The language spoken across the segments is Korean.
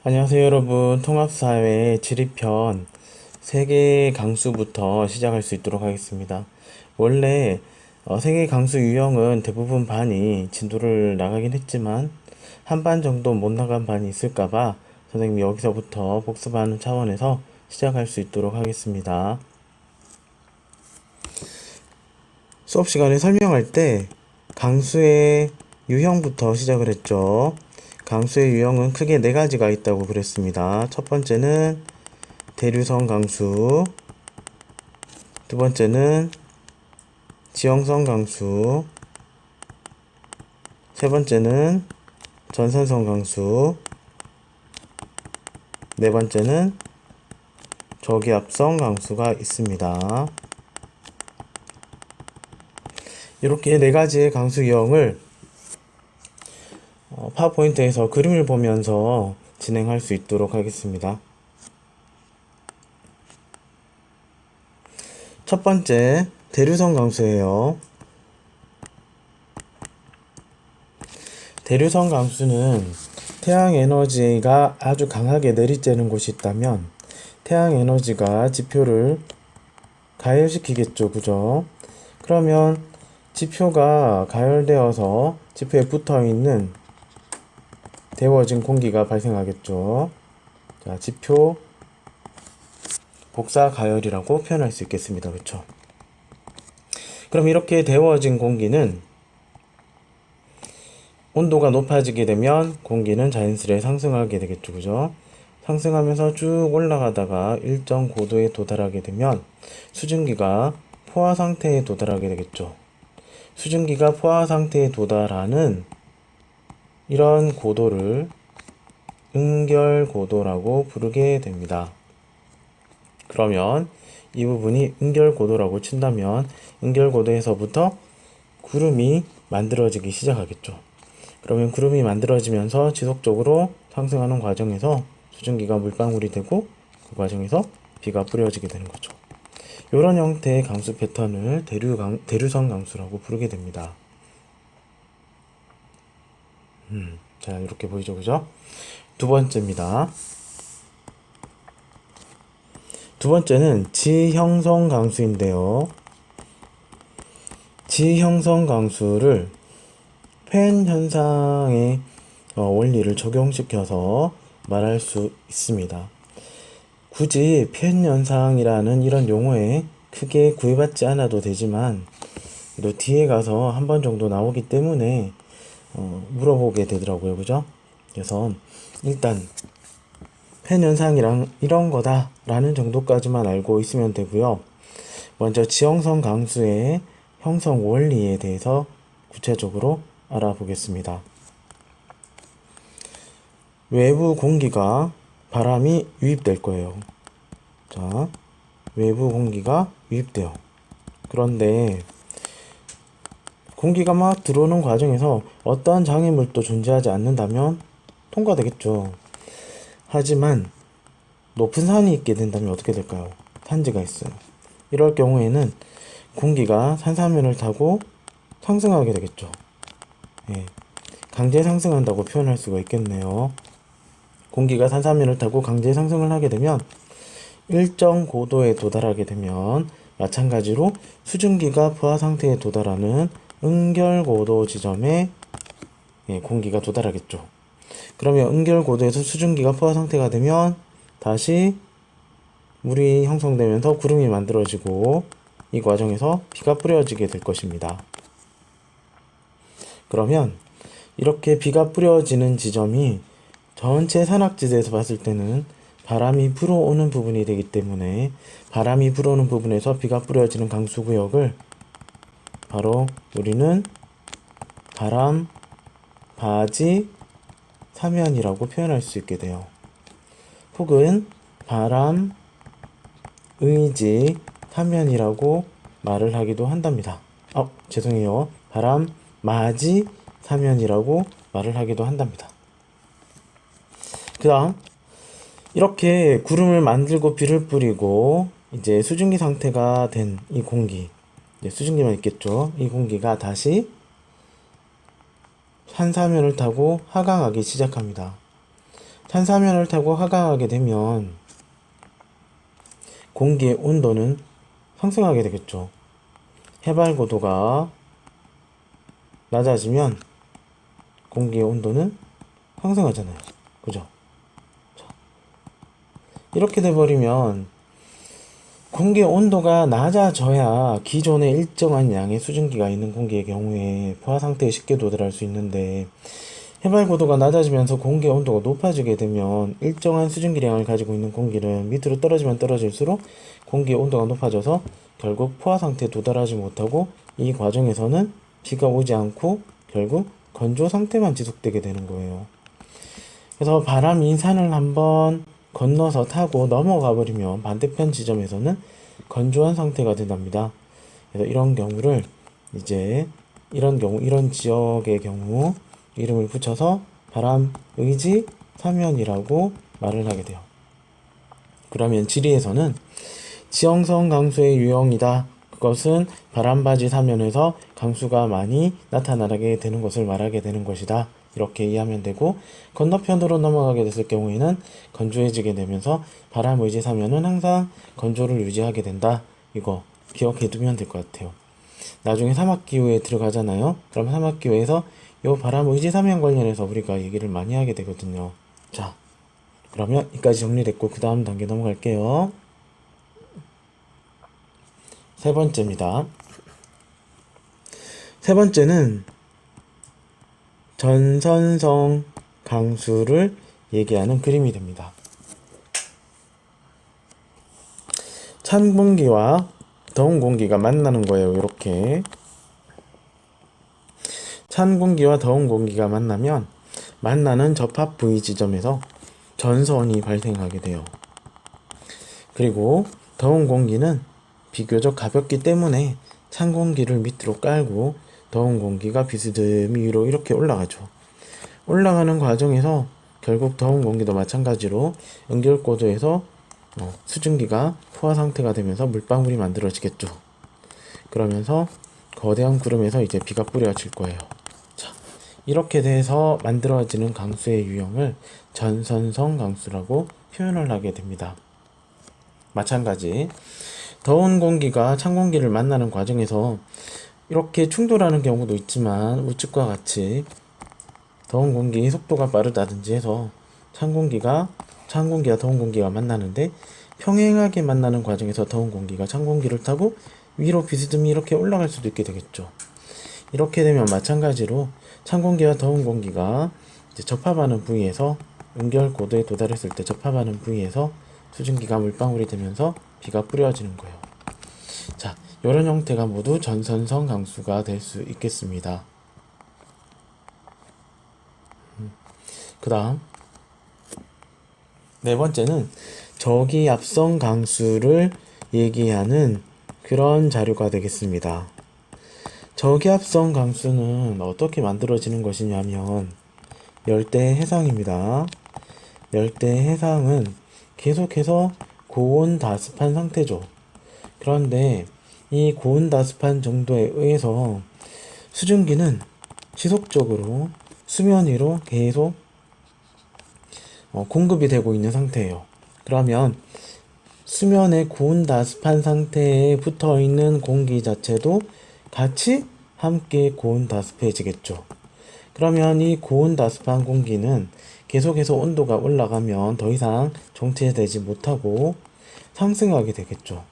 안녕하세요 여러분. 통합사회 지리편 세계 강수부터 시작할 수 있도록 하겠습니다. 원래 세계 강수 유형은 대부분 반이 진도를 나가긴 했지만 한 반 정도 못 나간 반이 있을까봐 선생님이 여기서부터 복습하는 차원에서 시작할 수 있도록 하겠습니다. 수업 시간에 설명할 때 강수의 유형부터 시작을 했죠. 강수의 유형은 크게 네 가지가 있다고 그랬습니다. 첫 번째는 대류성 강수, 두 번째는 지형성 강수, 세 번째는 전선성 강수, 네 번째는 저기압성 강수가 있습니다. 이렇게 네 가지의 강수 유형을 파워포인트에서 그림을 보면서 진행할 수 있도록 하겠습니다. 첫 번째, 대류성 강수예요. 대류성 강수는 태양 에너지가 아주 강하게 내리쬐는 곳이 있다면 태양 에너지가 지표를 가열시키겠죠. 그죠? 그러면 지표가 가열되어서 지표에 붙어있는 데워진 공기가 발생하겠죠. 자, 지표 복사 가열이라고 표현할 수 있겠습니다. 그렇죠? 그럼 이렇게 데워진 공기는 온도가 높아지게 되면 공기는 자연스레 상승하게 되겠죠. 그죠? 상승하면서 쭉 올라가다가 일정 고도에 도달하게 되면 수증기가 포화 상태에 도달하게 되겠죠. 수증기가 포화 상태에 도달하는 이런 고도를 응결고도라고 부르게 됩니다. 그러면 이 부분이 응결고도라고 친다면 응결고도에서부터 구름이 만들어지기 시작하겠죠. 그러면 구름이 만들어지면서 지속적으로 상승하는 과정에서 수증기가 물방울이 되고 그 과정에서 비가 뿌려지게 되는 거죠. 이런 형태의 강수 패턴을 대류성 강수라고 부르게 됩니다. 자, 이렇게 보이죠, 그죠? 두 번째입니다. 두 번째는 지형성 강수인데요. 지형성 강수를 팬 현상의 원리를 적용시켜서 말할 수 있습니다. 굳이 팬 현상이라는 이런 용어에 크게 구애받지 않아도 되지만 또 뒤에 가서 한 번 정도 나오기 때문에 물어보게 되더라고요. 그죠? 그래서 일단 팬 현상이랑 이런 거다 라는 정도까지만 알고 있으면 되고요. 먼저 지형성 강수의 형성 원리에 대해서 구체적으로 알아보겠습니다. 외부 공기가 바람이 유입될 거예요. 자, 외부 공기가 유입돼요. 그런데 공기가 막 들어오는 과정에서 어떠한 장애물도 존재하지 않는다면 통과되겠죠. 하지만 높은 산이 있게 된다면 어떻게 될까요? 산지가 있어요. 이럴 경우에는 공기가 산사면을 타고 상승하게 되겠죠. 예, 강제 상승한다고 표현할 수가 있겠네요. 공기가 산사면을 타고 강제 상승을 하게 되면 일정 고도에 도달하게 되면 마찬가지로 수증기가 포화 상태에 도달하는 응결고도 지점에 공기가 도달하겠죠. 그러면 응결고도에서 수증기가 포화 상태가 되면 다시 물이 형성되면서 구름이 만들어지고 이 과정에서 비가 뿌려지게 될 것입니다. 그러면 이렇게 비가 뿌려지는 지점이 전체 산악지대에서 봤을 때는 바람이 불어오는 부분이 되기 때문에 바람이 불어오는 부분에서 비가 뿌려지는 강수구역을 바로 우리는 바람, 바지, 사면이라고 표현할 수 있게 돼요. 혹은 바람, 의지, 사면이라고 말을 하기도 한답니다. 죄송해요. 바람, 마지, 사면이라고 말을 하기도 한답니다. 그 다음 이렇게 구름을 만들고 비를 뿌리고 이제 수증기 상태가 된 이 공기, 이제 수증기만 있겠죠. 이 공기가 다시 산사면을 타고 하강하기 시작합니다. 탄사면을 타고 하강하게 되면 공기의 온도는 상승하게 되겠죠. 해발 고도가 낮아지면 공기의 온도는 상승하잖아요. 그죠? 자, 이렇게 돼버리면 공기의 온도가 낮아져야 기존에 일정한 양의 수증기가 있는 공기의 경우에 포화 상태에 쉽게 도달할 수 있는데, 해발 고도가 낮아지면서 공기의 온도가 높아지게 되면 일정한 수증기량을 가지고 있는 공기는 밑으로 떨어지면 떨어질수록 공기의 온도가 높아져서 결국 포화 상태에 도달하지 못하고, 이 과정에서는 비가 오지 않고 결국 건조 상태만 지속되게 되는 거예요. 그래서 바람이 산을 한번 건너서 타고 넘어가 버리면 반대편 지점에서는 건조한 상태가 된답니다. 그래서 이런 경우를 이제 이런 지역의 경우 이름을 붙여서 바람 의지 사면이라고 말을 하게 돼요. 그러면 지리에서는 지형성 강수의 유형이다. 그것은 바람바지 사면에서 강수가 많이 나타나게 되는 것을 말하게 되는 것이다. 이렇게 이해하면 되고, 건너편으로 넘어가게 됐을 경우에는 건조해지게 되면서 바람 의지 사면은 항상 건조를 유지하게 된다. 이거 기억해 두면 될 것 같아요. 나중에 사막기후에 들어가잖아요. 그럼 사막기후에서 요 바람 의지 사면 관련해서 우리가 얘기를 많이 하게 되거든요. 자, 그러면 여기까지 정리됐고 그 다음 단계 넘어갈게요. 세 번째입니다. 세 번째는 전선성 강수를 얘기하는 그림이 됩니다. 찬 공기와 더운 공기가 만나는 거예요. 이렇게 찬 공기와 더운 공기가 만나면 만나는 접합 부위 지점에서 전선이 발생하게 돼요. 그리고 더운 공기는 비교적 가볍기 때문에 찬 공기를 밑으로 깔고 더운 공기가 비스듬히 위로 이렇게 올라가죠. 올라가는 과정에서 결국 더운 공기도 마찬가지로 연결고도에서 수증기가 포화 상태가 되면서 물방울이 만들어지겠죠. 그러면서 거대한 구름에서 이제 비가 뿌려질 거예요. 자, 이렇게 돼서 만들어지는 강수의 유형을 전선성 강수라고 표현을 하게 됩니다. 마찬가지 더운 공기가 찬 공기를 만나는 과정에서 이렇게 충돌하는 경우도 있지만, 우측과 같이 더운 공기의 속도가 빠르다든지 해서 찬 공기와 더운 공기가 만나는데, 평행하게 만나는 과정에서 더운 공기가 찬 공기를 타고 위로 비스듬히 이렇게 올라갈 수도 있게 되겠죠. 이렇게 되면 마찬가지로 찬 공기와 더운 공기가 이제 접합하는 부위에서 응결 고도에 도달했을 때 접합하는 부위에서 수증기가 물방울이 되면서 비가 뿌려지는 거예요. 자, 이런 형태가 모두 전선성 강수가 될 수 있겠습니다. 그 다음 네 번째는 저기압성 강수를 얘기하는 그런 자료가 되겠습니다. 저기압성 강수는 어떻게 만들어지는 것이냐면 열대 해상입니다. 열대 해상은 계속해서 고온다습한 상태죠. 그런데 이 고온다습한 정도에 의해서 수증기는 지속적으로 수면 위로 계속 공급이 되고 있는 상태예요. 그러면 수면의 고온다습한 상태에 붙어 있는 공기 자체도 같이 함께 고온다습해지겠죠. 그러면 이 고온다습한 공기는 계속해서 온도가 올라가면 더 이상 정체되지 못하고 상승하게 되겠죠.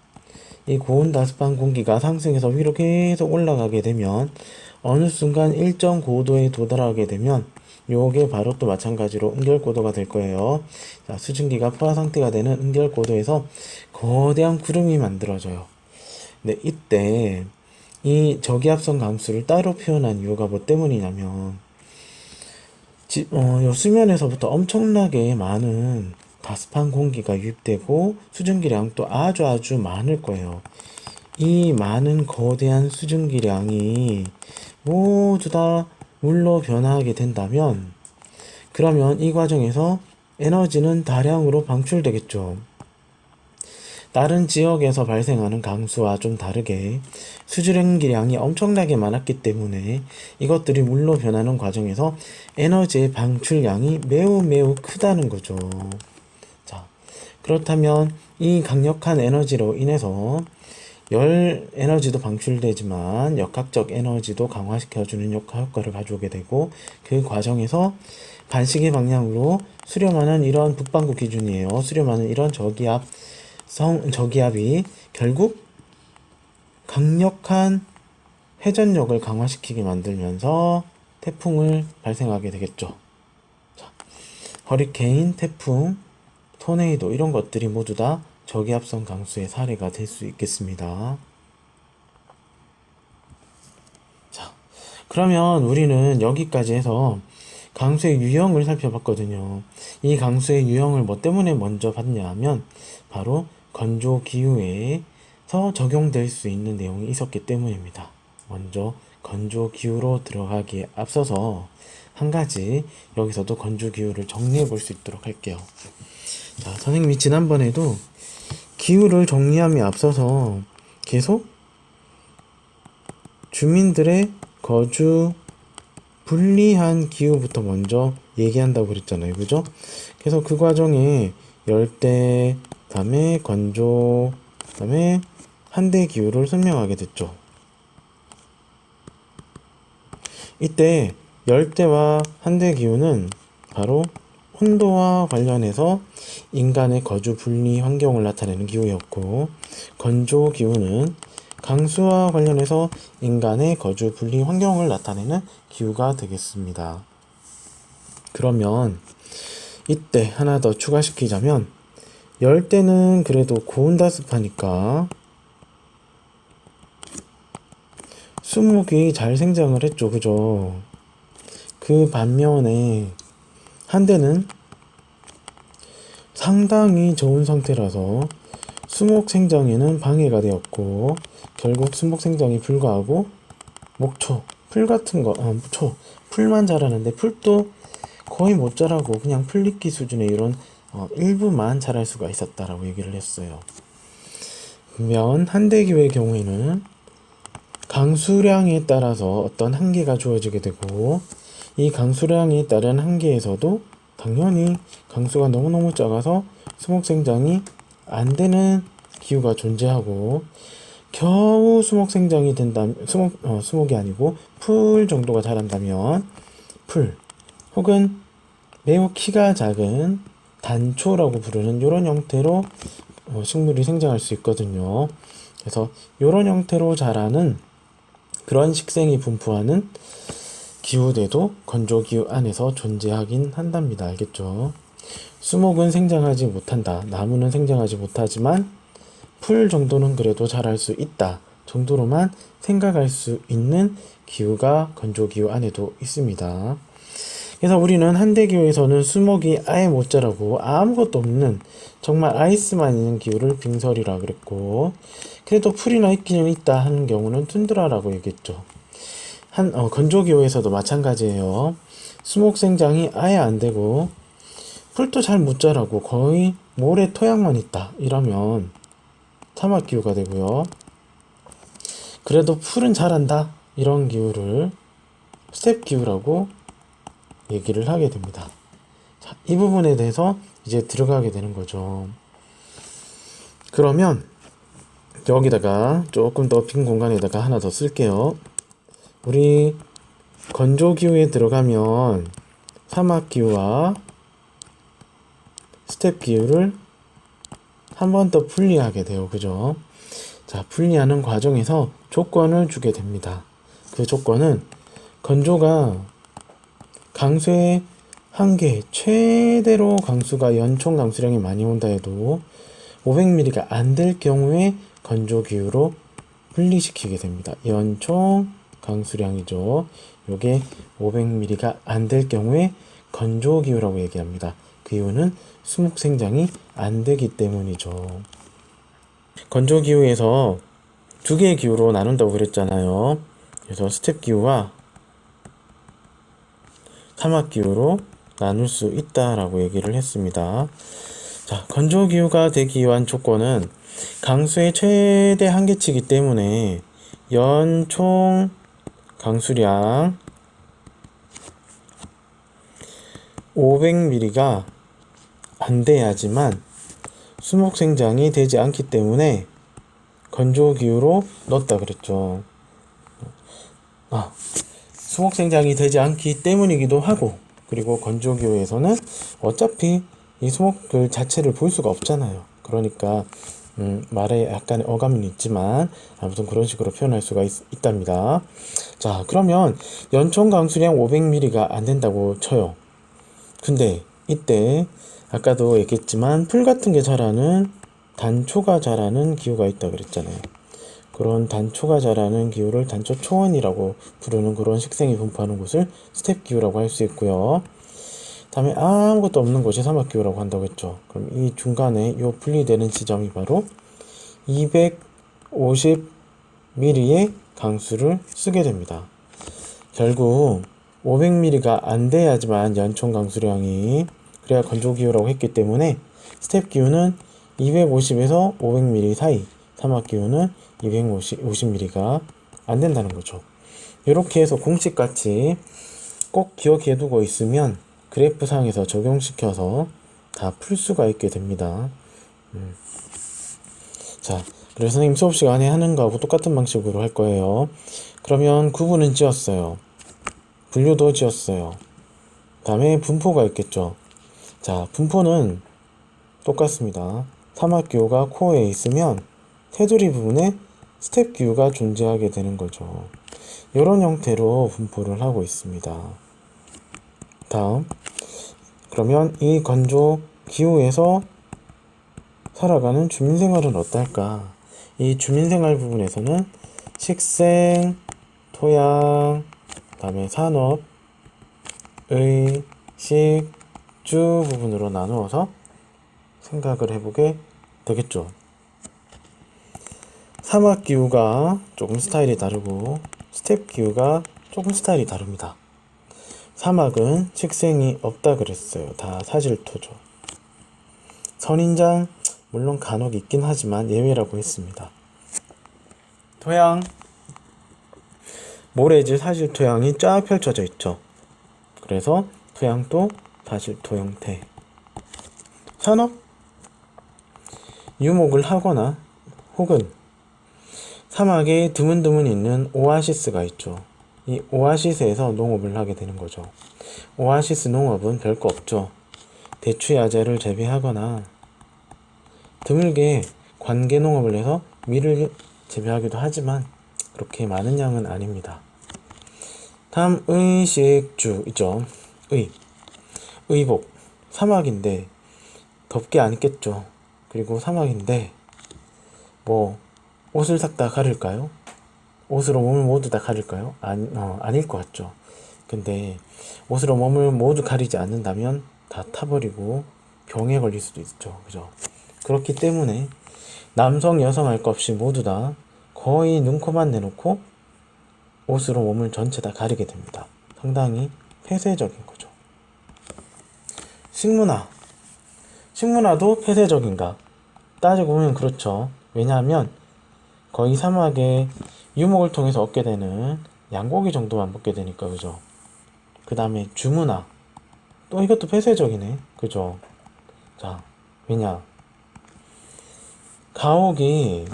이 고온다습한 공기가 상승해서 위로 계속 올라가게 되면 어느 순간 일정 고도에 도달하게 되면 요게 바로 또 마찬가지로 응결고도가 될 거예요. 자, 수증기가 포화 상태가 되는 응결고도에서 거대한 구름이 만들어져요. 근데 이때 이 저기압성 강수를 따로 표현한 이유가 뭐 때문이냐면 요 수면에서부터 엄청나게 많은 다습한 공기가 유입되고 수증기량도 아주 많을 거예요. 이 많은 거대한 수증기량이 모두 다 물로 변화하게 된다면, 그러면 이 과정에서 에너지는 다량으로 방출되겠죠. 다른 지역에서 발생하는 강수와 좀 다르게 수질행기량이 엄청나게 많았기 때문에 이것들이 물로 변하는 과정에서 에너지의 방출량이 매우 매우 크다는 거죠. 자, 그렇다면 이 강력한 에너지로 인해서 열 에너지도 방출되지만 역학적 에너지도 강화시켜주는 효과를 가져오게 되고, 그 과정에서 반시계 방향으로 수렴하는 이런 북반구 기준이에요. 수렴하는 이런 저기압이 결국 강력한 회전력을 강화시키게 만들면서 태풍을 발생하게 되겠죠. 자, 허리케인, 태풍, 토네이도 이런 것들이 모두 다 저기압성 강수의 사례가 될 수 있겠습니다. 자, 그러면 우리는 여기까지 해서 강수의 유형을 살펴봤거든요. 이 강수의 유형을 뭐 때문에 먼저 봤냐 하면 바로 건조 기후에서 적용될 수 있는 내용이 있었기 때문입니다. 먼저 건조 기후로 들어가기에 앞서서 한 가지 여기서도 건조 기후를 정리해 볼 수 있도록 할게요. 자, 선생님이 지난번에도 기후를 정리함에 앞서서 계속 주민들의 거주 불리한 기후부터 먼저 얘기한다고 그랬잖아요. 그죠? 그래서 그 과정에 열대, 그다음에 건조, 그다음에 한대 기후를 설명하게 됐죠. 이때 열대와 한대 기후는 바로 온도와 관련해서 인간의 거주 불리 환경을 나타내는 기후였고, 건조 기후는 강수와 관련해서 인간의 거주 분리 환경을 나타내는 기후가 되겠습니다. 그러면 이때 하나 더 추가시키자면, 열대는 그래도 고온다습하니까 수목이 잘 생장을 했죠. 그죠? 그 반면에 한대는 상당히 좋은 상태라서 수목 생장에는 방해가 되었고, 결국 수목 생장이 불가하고 목초, 풀 같은 거, 풀만 자라는데 풀도 거의 못 자라고 그냥 풀잎기 수준의 이런 일부만 자랄 수가 있었다라고 얘기를 했어요. 반면 한대기후의 경우에는 강수량에 따라서 어떤 한계가 주어지게 되고, 이 강수량에 따른 한계에서도 당연히 강수가 너무너무 작아서 수목 생장이 안 되는 기후가 존재하고, 겨우 수목 생장이 된다면, 수목이 아니고 풀 정도가 자란다면 풀, 혹은 매우 키가 작은 단초라고 부르는 이런 형태로 식물이 생장할 수 있거든요. 그래서 이런 형태로 자라는 그런 식생이 분포하는 기후대도 건조기후 안에서 존재하긴 한답니다. 알겠죠? 수목은 생장하지 못한다. 나무는 생장하지 못하지만 풀 정도는 그래도 자랄 수 있다 정도로만 생각할 수 있는 기후가 건조기후 안에도 있습니다. 그래서 우리는 한대기후에서는 수목이 아예 못 자라고 아무것도 없는 정말 아이스만 있는 기후를 빙설이라 그랬고, 그래도 풀이나 잎기는 있다 하는 경우는 툰드라라고 얘기했죠. 건조기후에서도 마찬가지예요. 수목 생장이 아예 안 되고 풀도 잘 못 자라고 거의 모래 토양만 있다 이러면 사막기후가 되고요. 그래도 풀은 자란다 이런 기후를 스텝기후라고 얘기를 하게 됩니다. 자, 이 부분에 대해서 이제 들어가게 되는 거죠. 그러면 여기다가 조금 더 빈 공간에다가 하나 더 쓸게요. 우리 건조기후에 들어가면 사막기후와 스텝기후를 한 번 더 분리하게 돼요. 그죠? 자, 분리하는 과정에서 조건을 주게 됩니다. 그 조건은 건조가 강수의 한계, 최대로 강수가 연총 강수량이 많이 온다 해도 500ml가 안 될 경우에 건조기후로 분리시키게 됩니다. 연총 강수량이죠. 요게 500ml가 안 될 경우에 건조기후라고 얘기합니다. 그 이유는 수목 생장이 안 되기 때문이죠. 건조기후에서 두 개의 기후로 나눈다고 그랬잖아요. 그래서 스텝기후와 사막기후로 나눌 수 있다라고 얘기를 했습니다. 자, 건조기후가 되기 위한 조건은 강수의 최대 한계치이기 때문에 연총 강수량 500ml가 안 돼야지만 수목생장이 되지 않기 때문에 건조기후로 넣었다 그랬죠. 수목생장이 되지 않기 때문이기도 하고, 그리고 건조기후에서는 어차피 이 수목들 자체를 볼 수가 없잖아요. 그러니까 말에 약간의 어감은 있지만 아무튼 그런 식으로 표현할 수가 있답니다. 자, 그러면 연총 강수량 500ml가 안 된다고 쳐요. 근데 이때 아까도 얘기했지만 풀 같은 게 자라는 단초가 자라는 기후가 있다 그랬잖아요. 그런 단초가 자라는 기후를 단초 초원이라고 부르는 그런 식생이 분포하는 곳을 스텝 기후라고 할 수 있고요. 다음에 아무것도 없는 곳이 사막 기후라고 한다고 했죠. 그럼 이 중간에 요 분리되는 지점이 바로 250ml의 강수를 쓰게 됩니다. 결국 500ml가 안 돼야지만 연총 강수량이, 그래야 건조기후라고 했기 때문에 스텝 기후는 250에서 500ml 사이, 사막 기후는 250ml가 안 된다는 거죠. 이렇게 해서 공식같이 꼭 기억해 두고 있으면 그래프상에서 적용시켜서 다 풀 수가 있게 됩니다. 자, 그래서 선생님 수업 시간에 하는 거하고 똑같은 방식으로 할 거예요. 그러면 구분은 지었어요. 분류도 지었어요. 다음에 분포가 있겠죠. 자, 분포는 똑같습니다. 사막기후가 코어에 있으면 테두리 부분에 스텝 기후가 존재하게 되는 거죠. 이런 형태로 분포를 하고 있습니다. 다음, 그러면 이 건조 기후에서 살아가는 주민생활은 어떨까? 이 주민생활 부분에서는 식생, 토양, 다음에 산업, 의, 식, 주 부분으로 나누어서 생각을 해보게 되겠죠. 사막 기후가 조금 스타일이 다르고 스텝 기후가 조금 스타일이 다릅니다. 사막은 식생이 없다 그랬어요. 다 사질토죠. 선인장 물론 간혹 있긴 하지만 예외라고 했습니다. 토양, 모래질 사질토양이 쫙 펼쳐져 있죠. 그래서 토양도 사질토 형태. 산업, 유목을 하거나 혹은 사막에 드문드문 있는 오아시스가 있죠. 이 오아시스에서 농업을 하게 되는 거죠. 오아시스 농업은 별거 없죠. 대추야자를 재배하거나 드물게 관계 농업을 해서 밀을 재배하기도 하지만 그렇게 많은 양은 아닙니다. 다음 의식주 있죠. 의복, 사막인데 덥게 안 입겠죠. 그리고 사막인데 뭐 옷을 싹 다 가릴까요? 옷으로 몸을 모두 다 가릴까요? 아닐 것 같죠. 근데 옷으로 몸을 모두 가리지 않는다면 다 타버리고 병에 걸릴 수도 있죠. 그죠? 그렇기 때문에 남성, 여성 할 것 없이 모두 다 거의 눈코만 내놓고 옷으로 몸을 전체 다 가리게 됩니다. 상당히 폐쇄적인 거죠. 식문화. 식문화도 폐쇄적인가? 따지고 보면 그렇죠. 왜냐하면 거의 사막에 유목을 통해서 얻게 되는 양고기 정도만 먹게 되니까, 그죠? 그 다음에 주문화. 또 이것도 폐쇄적이네. 그죠? 자, 왜냐? 가옥이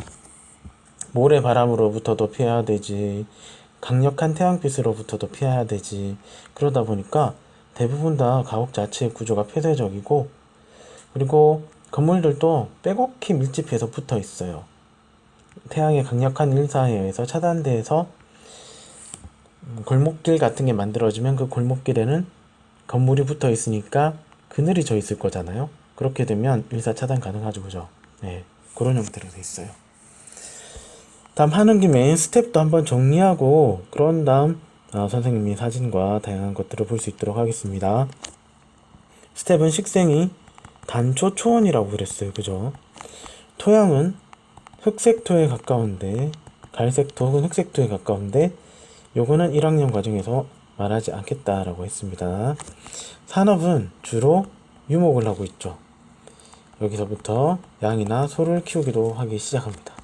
모래바람으로부터도 피해야 되지, 강력한 태양빛으로부터도 피해야 되지. 그러다 보니까 대부분 다 가옥 자체의 구조가 폐쇄적이고, 그리고 건물들도 빼곡히 밀집해서 붙어 있어요. 태양의 강력한 일사에 의해서 차단돼서 골목길 같은 게 만들어지면 그 골목길에는 건물이 붙어 있으니까 그늘이 져 있을 거잖아요. 그렇게 되면 일사 차단 가능하죠. 그죠? 네, 그런 형태로 돼 있어요. 다음 하는 김에 스텝도 한번 정리하고 그런 다음 선생님이 사진과 다양한 것들을 볼 수 있도록 하겠습니다. 스텝은 식생이 단초 초원이라고 그랬어요. 그죠? 토양은 흑색토에 가까운데, 갈색토 혹은 흑색토에 가까운데 요거는 1학년 과정에서 말하지 않겠다라고 했습니다. 산업은 주로 유목을 하고 있죠. 여기서부터 양이나 소를 키우기도 하기 시작합니다.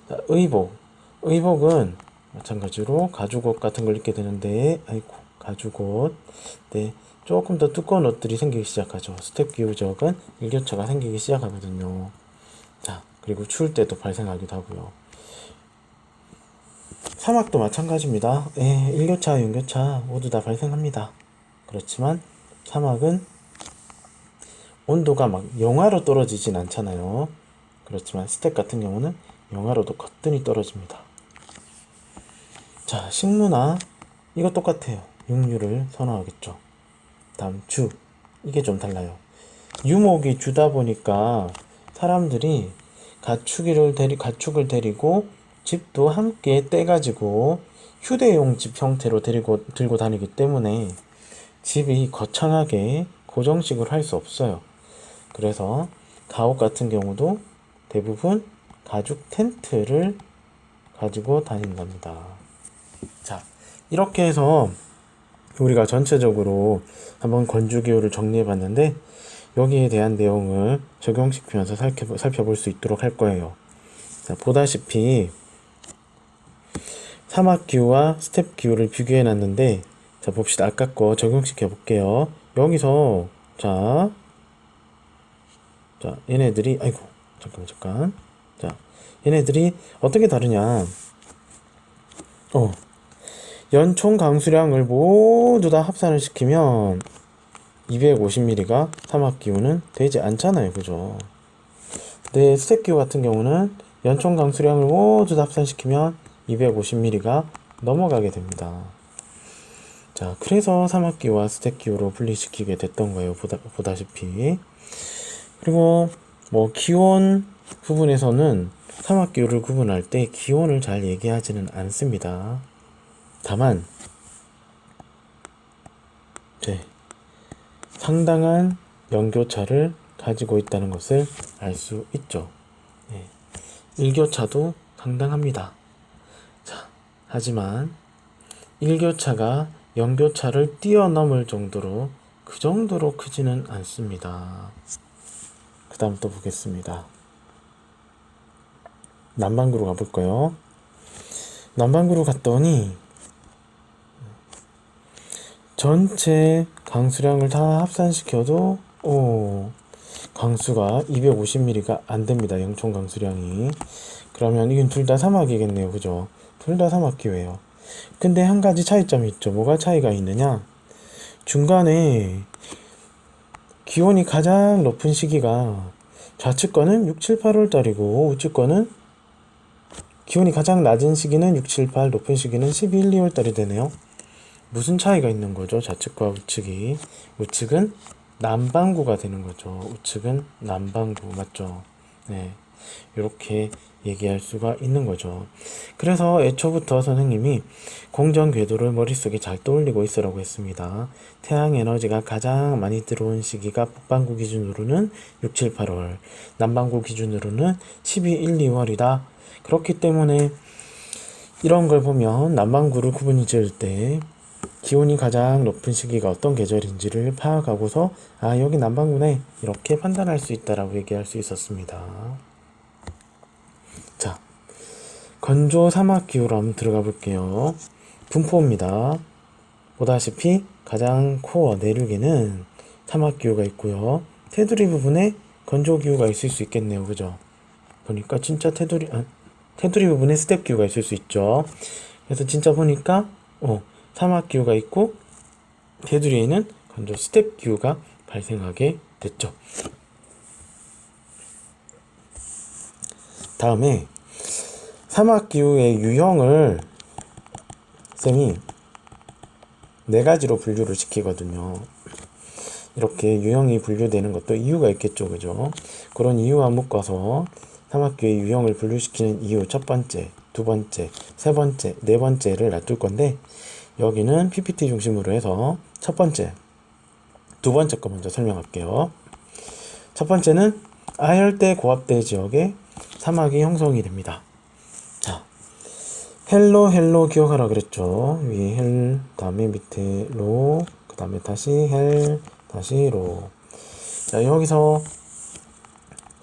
자, 의복은 마찬가지로 가죽옷 같은 걸 입게 되는데, 아이고, 가죽옷. 네, 조금 더 두꺼운 옷들이 생기기 시작하죠. 스텝 기후적은 일교차가 생기기 시작하거든요. 자, 그리고 추울 때도 발생하기도 하고요. 사막도 마찬가지입니다. 예, 일교차, 연교차 모두 다 발생합니다. 그렇지만 사막은 온도가 막 영하로 떨어지진 않잖아요. 그렇지만 스텝 같은 경우는 영하로도 거뜬히 떨어집니다. 자, 식물나 이거 똑같아요. 육류를 선호하겠죠. 다음 주, 이게 좀 달라요. 유목이 주다 보니까 사람들이 가축을 데리고 집도 함께 떼가지고 휴대용 집 형태로 들고 다니기 때문에 집이 거창하게 고정식으로 할 수 없어요. 그래서 가옥 같은 경우도 대부분 가죽 텐트를 가지고 다닌답니다. 자, 이렇게 해서 우리가 전체적으로 한번 건조기후를 정리해 봤는데, 여기에 대한 내용을 적용시키면서 살펴볼 수 있도록 할 거예요. 자, 보다시피 사막기후와 스텝기후를 비교해 놨는데, 자, 봅시다. 아까 거 적용시켜 볼게요. 여기서 자, 얘네들이 아이고, 잠깐. 자, 얘네들이 어떻게 다르냐? 연총 강수량을 모두 다 합산을 시키면 250ml가 사막기후는 되지 않잖아요. 그죠? 근데 스텝기후 같은 경우는 연총 강수량을 모두 다 합산시키면 250ml가 넘어가게 됩니다. 자, 그래서 사막기후와 스텝기후로 분리시키게 됐던 거예요. 보다시피. 그리고 뭐 기온 부분에서는 사막기후를 구분할 때 기온을 잘 얘기하지는 않습니다. 다만 상당한 연교차를 가지고 있다는 것을 알 수 있죠. 일교차도 상당합니다. 자, 하지만 일교차가 연교차를 뛰어넘을 정도로 그 정도로 크지는 않습니다. 그 다음 또 보겠습니다. 남반구로 가볼까요? 남반구로 갔더니 전체 강수량을 다 합산시켜도 강수가 250ml가 안됩니다. 영총 강수량이. 그러면 이건 둘 다 사막이겠네요. 그죠? 둘 다 사막기후예요. 근데 한 가지 차이점이 있죠. 뭐가 차이가 있느냐? 중간에 기온이 가장 높은 시기가 좌측 거는 6, 7, 8월 달이고 우측 거는 기온이 가장 낮은 시기는 6, 7, 8, 높은 시기는 11, 2월 달이 되네요. 무슨 차이가 있는 거죠? 좌측과 우측이. 우측은 남반구가 되는 거죠. 우측은 남반구. 맞죠? 네. 이렇게 얘기할 수가 있는 거죠. 그래서 애초부터 선생님이 공전 궤도를 머릿속에 잘 떠올리고 있으라고 했습니다. 태양 에너지가 가장 많이 들어온 시기가 북반구 기준으로는 6, 7, 8월, 남반구 기준으로는 12, 1, 2월이다. 그렇기 때문에 이런 걸 보면 남반구를 구분이 지을 때 기온이 가장 높은 시기가 어떤 계절인지를 파악하고서 여기 남반구네 이렇게 판단할 수 있다라고 얘기할 수 있었습니다. 자, 건조 사막기후로 한번 들어가 볼게요. 분포입니다. 보다시피 가장 코어 내륙에는 사막기후가 있고요. 테두리 부분에 건조기후가 있을 수 있겠네요. 그죠? 보니까 진짜 테두리 부분에 스텝기후가 있을 수 있죠. 그래서 진짜 보니까 사막기후가 있고 테두리에는 건조 스텝기후가 발생하게 됐죠. 다음에 사막기후의 유형을 쌤이 4가지로 분류를 시키거든요. 이렇게 유형이 분류되는 것도 이유가 있겠죠. 그죠? 그런 이유와 묶어서 사막기후의 유형을 분류시키는 이유 첫 번째, 두 번째, 세 번째, 네 번째를 놔둘 건데, 여기는 PPT 중심으로 해서 첫 번째, 두 번째 거 먼저 설명할게요. 첫 번째는 아열대 고압대 지역에 사막이 형성이 됩니다. 자, 헬로 기억하라 그랬죠. 위에 헬, 다음에 밑에 로, 그 다음에 다시 헬, 다시 로. 자, 여기서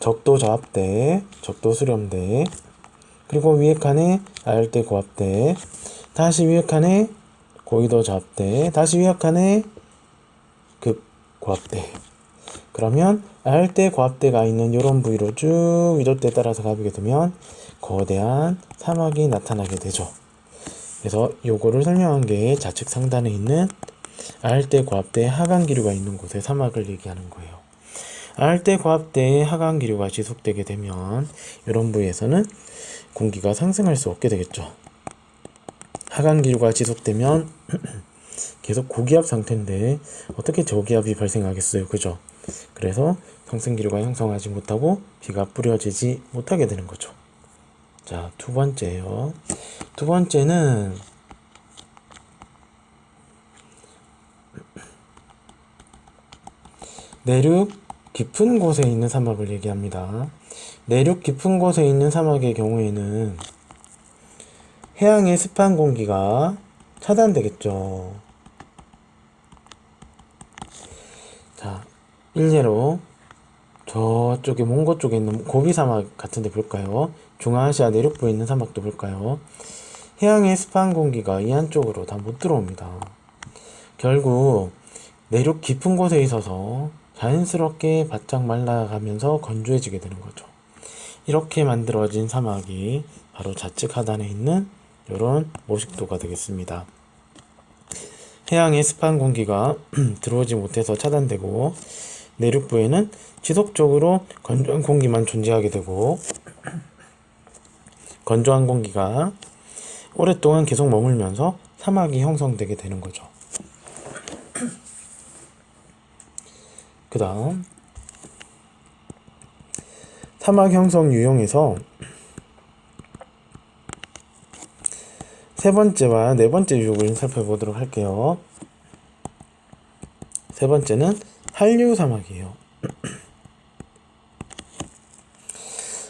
적도 저압대, 적도 수렴대, 그리고 위에 칸에 아열대 고압대, 다시 위에 칸에 고위도 저압대, 다시 위에 칸에 극고압대. 그러면 아열대 고압대가 있는 이런 부위로 쭉 위도대에 따라서 가보게 되면 거대한 사막이 나타나게 되죠. 그래서 요거를 설명한 게 좌측 상단에 있는 아열대 고압대의 하강 기류가 있는 곳의 사막을 얘기하는 거예요. 아열대 고압대의 하강 기류가 지속되게 되면 이런 부위에서는 공기가 상승할 수 없게 되겠죠. 하강 기류가 지속되면 계속 고기압 상태인데 어떻게 저기압이 발생하겠어요, 그죠? 그래서 상승 기류가 형성하지 못하고 비가 뿌려지지 못하게 되는 거죠. 자, 두 번째요. 두 번째는 내륙 깊은 곳에 있는 사막을 얘기합니다. 내륙 깊은 곳에 있는 사막의 경우에는 해양의 습한 공기가 차단되겠죠. 자, 일례로 저쪽에 몽고 쪽에 있는 고비 사막 같은 데 볼까요? 중앙아시아 내륙부에 있는 사막도 볼까요? 해양의 습한 공기가 이 안쪽으로 다 못 들어옵니다. 결국 내륙 깊은 곳에 있어서 자연스럽게 바짝 말라가면서 건조해지게 되는 거죠. 이렇게 만들어진 사막이 바로 좌측 하단에 있는 이런 모식도가 되겠습니다. 해양의 습한 공기가 들어오지 못해서 차단되고 내륙부에는 지속적으로 건조한 공기만 존재하게 되고 건조한 공기가 오랫동안 계속 머물면서 사막이 형성되게 되는 거죠. 그 다음 사막 형성 유형에서 세 번째와 네 번째 유형을 살펴보도록 할게요. 세 번째는 한류 사막이에요.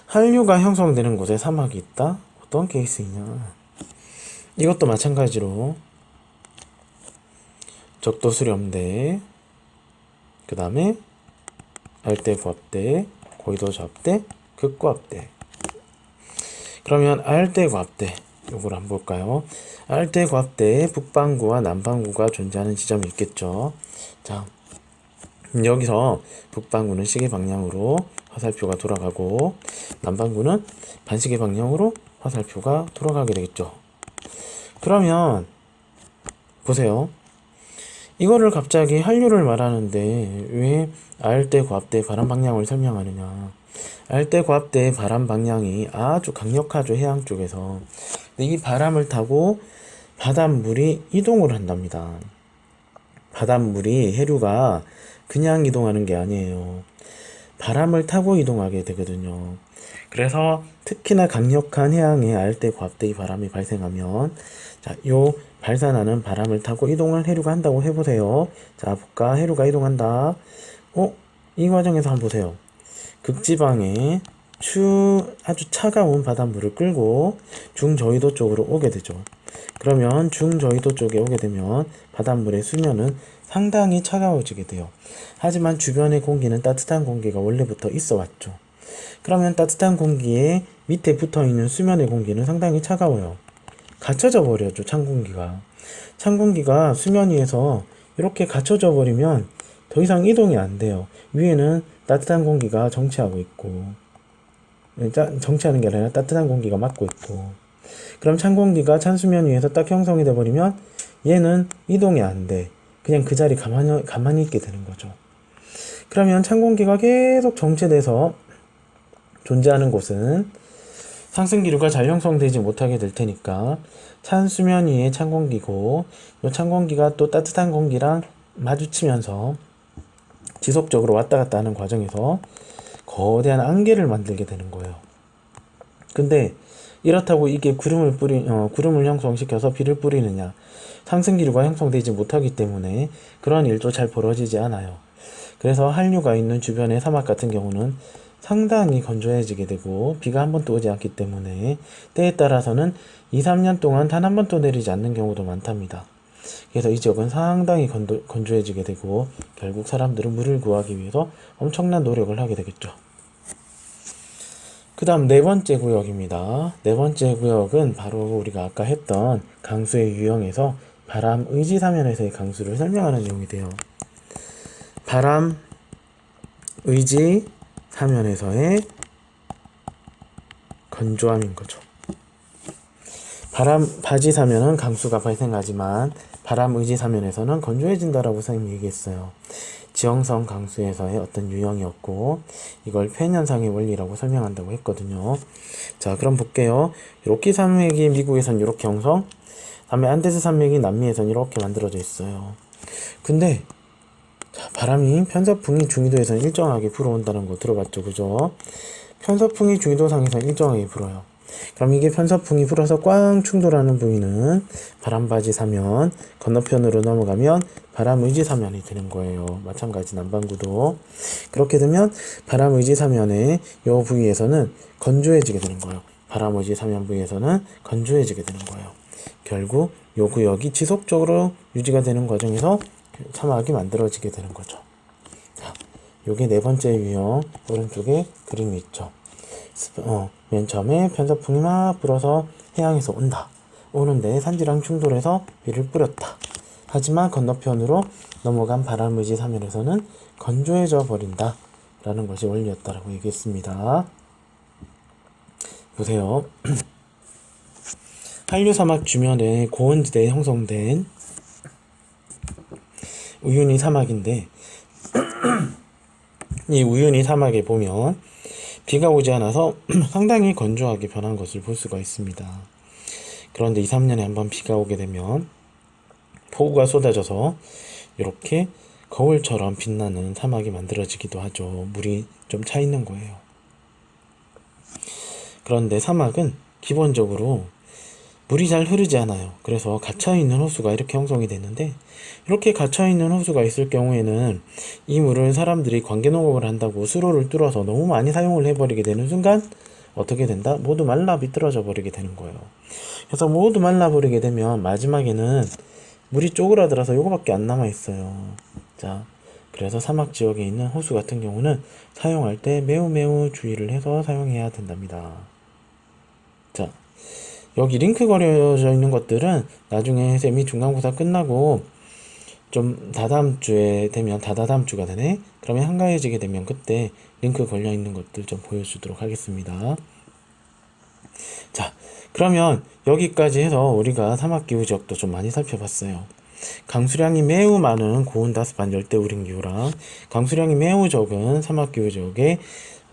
한류가 형성되는 곳에 사막이 있다? 어떤 케이스이냐? 이것도 마찬가지로 적도 수렴대, 그 다음에 알대 고압대, 고위도 저압대, 극고압대. 그러면 알대 고압대 요걸 한번 볼까요? 알대 고압대에 북반구와 남반구가 존재하는 지점이 있겠죠. 자, 여기서 북반구는 시계 방향으로 화살표가 돌아가고 남반구는 반시계 방향으로 화살표가 돌아가게 되겠죠. 그러면 보세요. 이거를 갑자기 한류를 말하는데 왜 아열대 고압대 바람 방향을 설명하느냐? 아열대 고압대의 바람 방향이 아주 강력하죠, 해양 쪽에서. 이 바람을 타고 바닷물이 이동을 한답니다. 바닷물이 해류가 그냥 이동하는 게 아니에요. 바람을 타고 이동하게 되거든요. 그래서 특히나 강력한 해양에 아열대 고압대의 바람이 발생하면 자, 요 발산하는 바람을 타고 이동을 해류가 한다고 해보세요. 자, 볼까? 해류가 이동한다. 이 과정에서 한번 보세요. 극지방에 아주 차가운 바닷물을 끌고 중저위도 쪽으로 오게 되죠. 그러면 중저위도 쪽에 오게 되면 바닷물의 수면은 상당히 차가워지게 돼요. 하지만 주변의 공기는 따뜻한 공기가 원래부터 있어 왔죠. 그러면 따뜻한 공기에 밑에 붙어있는 수면의 공기는 상당히 차가워요. 갇혀져 버려죠, 찬 공기가. 찬 공기가 수면 위에서 이렇게 갇혀져 버리면 더 이상 이동이 안 돼요. 위에는 따뜻한 공기가 정체하고 있고, 정체하는 게 아니라 따뜻한 공기가 막고 있고, 그럼 찬 공기가 찬 수면 위에서 딱 형성이 돼 버리면 얘는 이동이 안 돼. 그냥 그 자리 가만히 있게 되는 거죠. 그러면 찬 공기가 계속 정체돼서 존재하는 곳은 상승 기류가 잘 형성되지 못하게 될 테니까 찬 수면 위에 찬 공기고, 이 찬 공기가 또 따뜻한 공기랑 마주치면서 지속적으로 왔다 갔다 하는 과정에서 거대한 안개를 만들게 되는 거예요. 근데 이렇다고 이게 구름을 형성시켜서 비를 뿌리느냐? 상승 기류가 형성되지 못하기 때문에 그런 일도 잘 벌어지지 않아요. 그래서 한류가 있는 주변의 사막 같은 경우는 상당히 건조해지게 되고 비가 한 번도 오지 않기 때문에 때에 따라서는 2, 3년 동안 단 한 번도 내리지 않는 경우도 많답니다. 그래서 이 지역은 상당히 건조해지게 되고 결국 사람들은 물을 구하기 위해서 엄청난 노력을 하게 되겠죠. 다음 네 번째 구역입니다. 네 번째 구역은 바로 우리가 아까 했던 강수의 유형에서 바람 의지 사면에서의 강수를 설명하는 내용이 돼요. 바람 의지 사면에서의 건조함인 거죠. 바람 바지 사면은 강수가 발생하지만 바람 의지 사면에서는 건조해진다라고 선생님이 얘기했어요. 지형성 강수에서의 어떤 유형이었고 이걸 팬현상의 원리라고 설명한다고 했거든요. 자, 그럼 볼게요. 로키 산맥이 미국에선 이렇게 형성, 다음에 안데스 산맥이 남미에선 이렇게 만들어져 있어요. 근데 자, 바람이 편서풍이 중위도에선 일정하게 불어온다는 거 들어봤죠, 그죠? 편서풍이 중위도상에선 일정하게 불어요. 그럼 이게 편서풍이 불어서 꽝 충돌하는 부위는 바람바지 사면, 건너편으로 넘어가면 바람의지 사면이 되는 거예요. 마찬가지 남반구도. 그렇게 되면 바람의지 사면의 요 부위에서는 건조해지게 되는 거예요. 바람의지 사면 부위에서는 건조해지게 되는 거예요. 결국 요 구역이 지속적으로 유지가 되는 과정에서 사막이 만들어지게 되는 거죠. 자, 요게 네 번째 유형, 오른쪽에 그림이 있죠. 맨 처음에 편서풍이 막 불어서 해양에서 온다. 오는데 산지랑 충돌해서 비를 뿌렸다. 하지만 건너편으로 넘어간 바람의지 사면에서는 건조해져 버린다. 라는 것이 원리였다라고 얘기했습니다. 보세요. 한류 사막 주변에 고원지대에 형성된 우유니 사막인데 이 우유니 사막에 보면 비가 오지 않아서 상당히 건조하게 변한 것을 볼 수가 있습니다. 그런데 2, 3년에 한번 비가 오게 되면 폭우가 쏟아져서 이렇게 거울처럼 빛나는 사막이 만들어지기도 하죠. 물이 좀 차 있는 거예요. 그런데 사막은 기본적으로 물이 잘 흐르지 않아요. 그래서 갇혀있는 호수가 이렇게 형성이 되는데 이렇게 갇혀있는 호수가 있을 경우에는 이 물을 사람들이 관계농업을 한다고 수로를 뚫어서 너무 많이 사용을 해버리게 되는 순간 어떻게 된다? 모두 말라 비틀어져 버리게 되는 거예요. 그래서 모두 말라버리게 되면 마지막에는 물이 쪼그라들어서 요거밖에 안 남아있어요. 자, 그래서 사막 지역에 있는 호수 같은 경우는 사용할 때 매우 주의를 해서 사용해야 된답니다. 자, 여기 링크 거려져 있는 것들은 나중에 쌤이 중간고사 끝나고 좀 다다음 주에 되면 다다다음 주가 되네? 그러면 한가해지게 되면 그때 링크 걸려 있는 것들 좀 보여주도록 하겠습니다. 자, 그러면 여기까지 해서 우리가 사막기후지역도 좀 많이 살펴봤어요. 강수량이 매우 많은 고온 다습한 열대우림기후랑 강수량이 매우 적은 사막기후지역의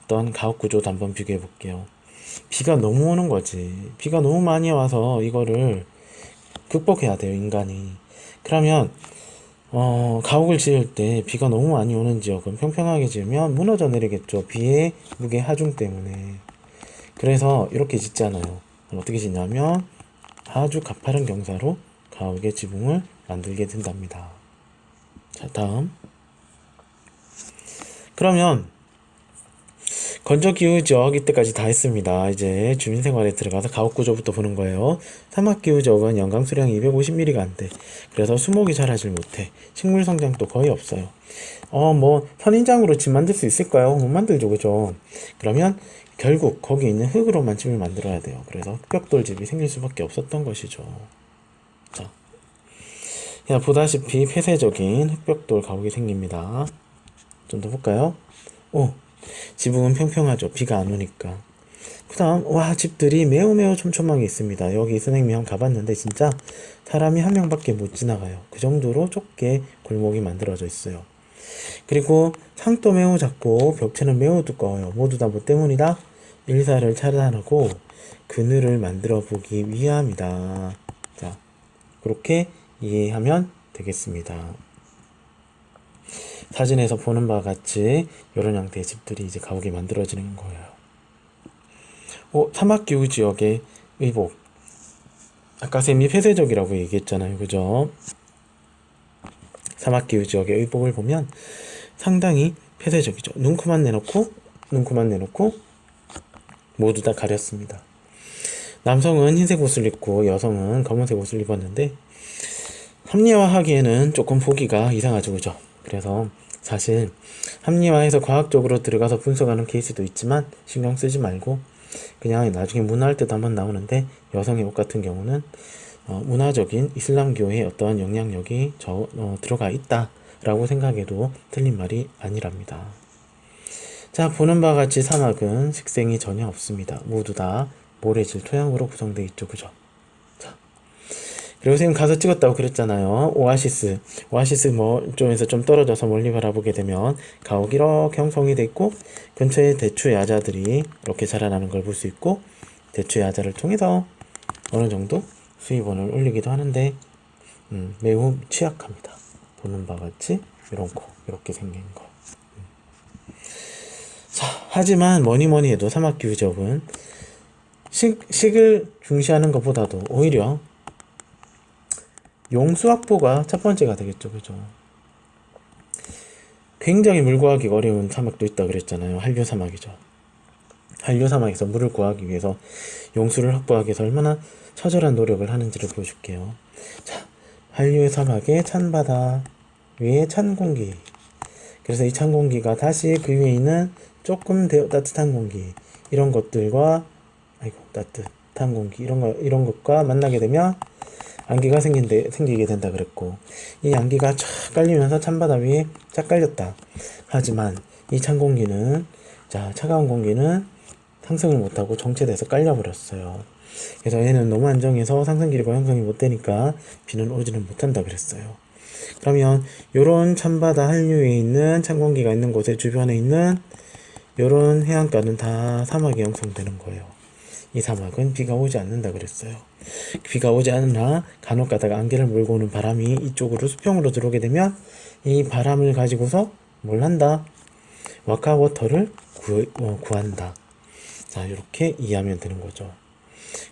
어떤 가옥구조도 한번 비교해 볼게요. 비가 너무 오는 거지. 비가 너무 많이 와서 이거를 극복해야 돼요, 인간이. 그러면 가옥을 지을 때 비가 너무 많이 오는 지역은 평평하게 지으면 무너져 내리겠죠. 비의 무게 하중 때문에. 그래서 이렇게 짓잖아요. 어떻게 짓냐면 아주 가파른 경사로 가옥의 지붕을 만들게 된답니다. 자, 다음. 그러면 건조기후지역 이때까지 다 했습니다. 이제 주민생활에 들어가서 가옥구조부터 보는 거예요. 사막기후지역은 연강 수량이 250mm가 안 돼. 그래서 수목이 자라질 못해. 식물 성장도 거의 없어요. 선인장으로 집 만들 수 있을까요? 못 만들죠, 그죠? 그러면 결국 거기 있는 흙으로만 집을 만들어야 돼요. 그래서 흑벽돌집이 생길 수밖에 없었던 것이죠. 자, 그냥 보다시피 폐쇄적인 흑벽돌 가옥이 생깁니다. 좀 더 볼까요? 지붕은 평평하죠. 비가 안 오니까. 그 다음 집들이 매우 촘촘하게 있습니다. 여기 선생님이 한번 가봤는데 진짜 사람이 한 명밖에 못 지나가요. 그 정도로 좁게 골목이 만들어져 있어요. 그리고 상도 매우 작고 벽체는 매우 두꺼워요. 모두 다 뭐 때문이다? 일사를 차단하고 그늘을 만들어 보기 위함이다. 자, 그렇게 이해하면 되겠습니다. 사진에서 보는 바와 같이 이런 형태의 집들이 이제 가옥이 만들어지는 거예요. 사막기후지역의 의복. 아까 쌤이 폐쇄적이라고 얘기했잖아요. 그죠? 사막기후지역의 의복을 보면 상당히 폐쇄적이죠. 눈코만 내놓고 모두 다 가렸습니다. 남성은 흰색 옷을 입고 여성은 검은색 옷을 입었는데 합리화하기에는 조금 보기가 이상하죠. 그죠? 그래서 사실 합리화해서 과학적으로 들어가서 분석하는 케이스도 있지만 신경 쓰지 말고 그냥 나중에 문화할 때도 한번 나오는데 여성의 옷 같은 경우는 문화적인 이슬람교의 어떠한 영향력이 들어가 있다라고 생각해도 틀린 말이 아니랍니다. 자, 보는 바와 같이 사막은 식생이 전혀 없습니다. 모두 다 모래질 토양으로 구성되어 있죠. 그죠? 자, 그리고 선생님 가서 찍었다고 그랬잖아요. 오아시스 뭐 쪽에서 좀 떨어져서 멀리 바라보게 되면 가옥이 이렇게 형성이 돼 있고 근처에 대추 야자들이 이렇게 자라나는 걸 볼 수 있고 대추 야자를 통해서 어느 정도 수입원을 올리기도 하는데 매우 취약합니다. 보는 바와 같이 이렇게 생긴 거. 자, 하지만 뭐니 해도 사막기후 지역은 식을 중시하는 것보다도 오히려 용수 확보가 첫 번째가 되겠죠. 그죠? 굉장히 물 구하기가 어려운 사막도 있다 그랬잖아요. 한류 사막이죠. 한류 사막에서 물을 구하기 위해서 용수를 확보하기 위해서 얼마나 처절한 노력을 하는지를 보여줄게요. 자, 한류 사막의 찬 바다 위에 찬 공기. 그래서 이 찬 공기가 다시 그 위에 있는 조금 따뜻한 공기, 이런 것들과 따뜻한 공기 이런 것과 만나게 되면 안개가 생기게 된다 그랬고, 이 안개가 쫙 깔리면서 찬바다 위에 쫙 깔렸다. 하지만 이 찬 공기는, 차가운 공기는 상승을 못하고 정체돼서 깔려버렸어요. 그래서 얘는 너무 안정해서 상승 기류가 형성이 못 되니까 비는 오지는 못한다 그랬어요. 그러면 요런 찬바다 한류에 있는 찬 공기가 있는 곳의 주변에 있는 요런 해안가는 다 사막이 형성되는 거예요. 이 사막은 비가 오지 않는다 그랬어요. 비가 오지 않으나 간혹 가다가 안개를 몰고 오는 바람이 이쪽으로 수평으로 들어오게 되면 이 바람을 가지고서 뭘 한다? 와카워터를 구한다. 자, 이렇게 이해하면 되는 거죠.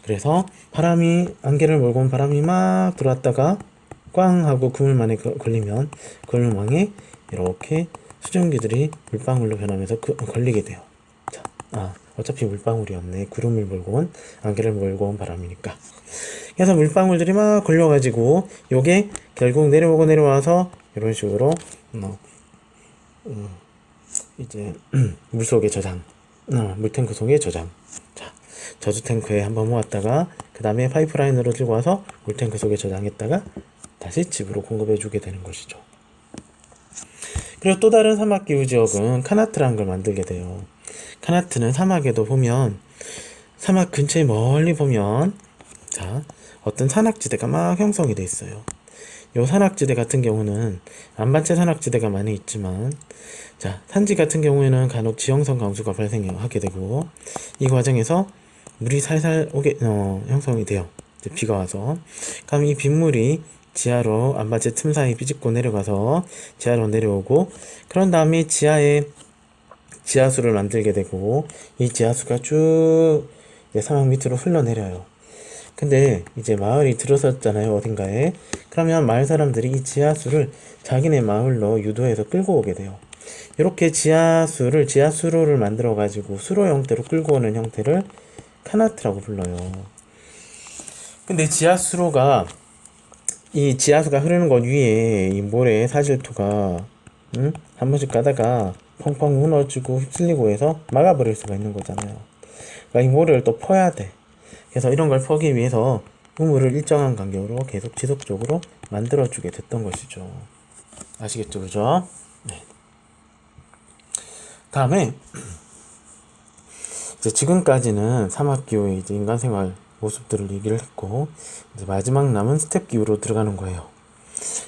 그래서 안개를 몰고 온 바람이 막 들어왔다가 꽝 하고 그물망에 걸리면 그물망에 이렇게 수증기들이 물방울로 변하면서 걸리게 돼요. 자, 어차피 물방울이었네. 구름을 몰고 온, 안개를 몰고 온 바람이니까. 그래서 물방울들이 막 걸려가지고 요게 결국 내려와서 이런 식으로 이제 물속에 저장, 물탱크 속에 저장. 자, 저수탱크에 한번 모았다가 그 다음에 파이프라인으로 들고 와서 물탱크 속에 저장했다가 다시 집으로 공급해주게 되는 것이죠. 그리고 또 다른 사막기후 지역은 카나트라는 걸 만들게 돼요. 카나트는 사막에도 보면, 사막 근처에 멀리 보면 어떤 산악지대가 막 형성이 돼 있어요. 요 산악지대 같은 경우는 안반체 산악지대가 많이 있지만, 산지 같은 경우에는 간혹 지형성 강수가 발생하게 되고, 이 과정에서 물이 살살 형성이 돼요. 비가 와서. 그럼 이 빗물이 지하로 안반체 틈 사이 비집고 내려가서 지하로 내려오고, 그런 다음에 지하에 지하수를 만들게 되고, 이 지하수가 쭉 사막 밑으로 흘러내려요. 근데 이제 마을이 들어섰잖아요, 어딘가에. 그러면 마을 사람들이 이 지하수를 자기네 마을로 유도해서 끌고 오게 돼요. 이렇게 지하수로를 만들어 가지고 수로 형태로 끌고 오는 형태를 카나트라고 불러요. 근데 이 지하수가 흐르는 곳 위에 이 모래 사질토가 한 번씩 가다가 펑펑 무너지고 휩쓸리고 해서 막아버릴 수가 있는 거잖아요. 그러니까 이 모래를 또 퍼야 돼. 그래서 이런 걸 퍼기 위해서 우물을 일정한 간격으로 계속 지속적으로 만들어주게 됐던 것이죠. 아시겠죠? 그죠? 네. 다음에 이제 지금까지는 사막기후의 이제 인간생활 모습들을 얘기를 했고, 이제 마지막 남은 스텝기후로 들어가는 거예요.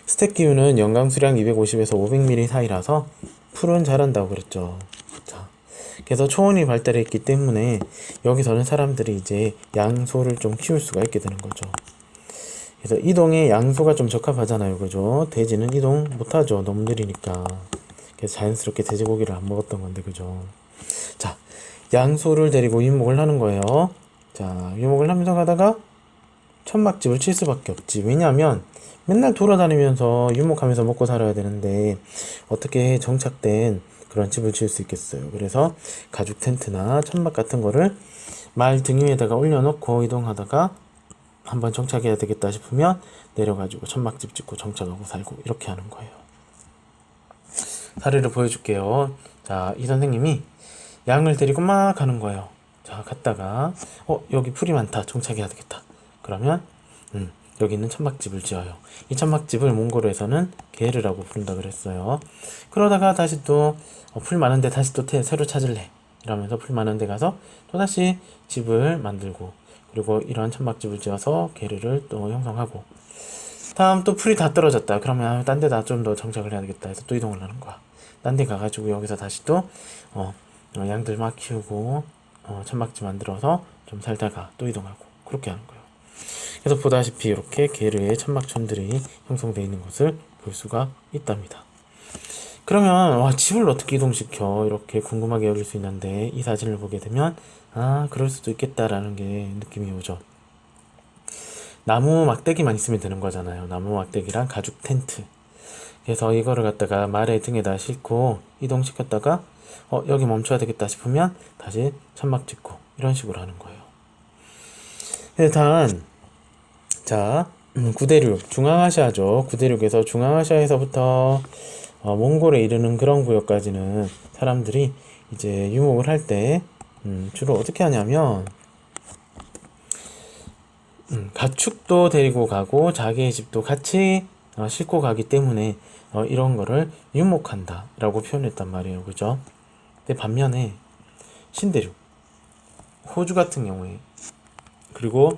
스텝기후는 연강 수량 250에서 500mm 사이라서 풀은 자란다고 그랬죠. 자, 그래서 초원이 발달했기 때문에 여기서는 사람들이 이제 양소를 좀 키울 수가 있게 되는 거죠. 그래서 이동에 양소가 좀 적합하잖아요. 그죠? 돼지는 이동 못하죠. 너무 느리니까. 그래서 자연스럽게 돼지고기를 안 먹었던 건데, 그죠? 자, 양소를 데리고 유목을 하는 거예요. 자, 유목을 하면서 가다가 천막집을 칠 수밖에 없지. 왜냐하면 맨날 돌아다니면서 유목하면서 먹고 살아야 되는데 어떻게 정착된 그런 집을 지을 수 있겠어요. 그래서 가죽 텐트나 천막 같은 거를 말 등 위에다가 올려놓고 이동하다가 한번 정착해야 되겠다 싶으면 내려가지고 천막집 짓고 정착하고 살고 이렇게 하는 거예요. 사례를 보여줄게요. 자, 이 선생님이 양을 데리고 막 가는 거예요. 자, 갔다가 여기 풀이 많다. 정착해야 되겠다. 그러면 여기 있는 천막집을 지어요. 이 천막집을 몽골에서는 게르라고 부른다 그랬어요. 그러다가 다시 또 풀 많은데 다시 또 새로 찾을래 이러면서 풀 많은데 가서 또다시 집을 만들고, 그리고 이런 천막집을 지어서 게르를 또 형성하고, 다음 또 풀이 다 떨어졌다. 그러면 딴 데다 좀 더 정착을 해야 되겠다 해서 또 이동을 하는 거야. 딴 데 가가지고 여기서 다시 또 양들 막 키우고 천막집 만들어서 좀 살다가 또 이동하고, 그렇게 하는 거예요. 그래서 보다시피 이렇게 게르의 천막촌들이 형성되어 있는 것을 볼 수가 있답니다. 그러면 와, 집을 어떻게 이동시켜, 이렇게 궁금하게 여길 수 있는데, 이 사진을 보게 되면 그럴 수도 있겠다라는 게 느낌이 오죠. 나무 막대기만 있으면 되는 거잖아요. 나무 막대기랑 가죽 텐트. 그래서 이거를 갖다가 말의 등에다 싣고 이동시켰다가 여기 멈춰야 되겠다 싶으면 다시 천막 짓고, 이런 식으로 하는 거예요. 일단 자, 구대륙, 중앙아시아죠. 구대륙에서 중앙아시아에서부터 몽골에 이르는 그런 구역까지는 사람들이 이제 유목을 할 때 주로 어떻게 하냐면 가축도 데리고 가고 자기의 집도 같이 싣고 가기 때문에 이런 거를 유목한다 라고 표현했단 말이에요. 그죠? 근데 반면에 신대륙, 호주 같은 경우에, 그리고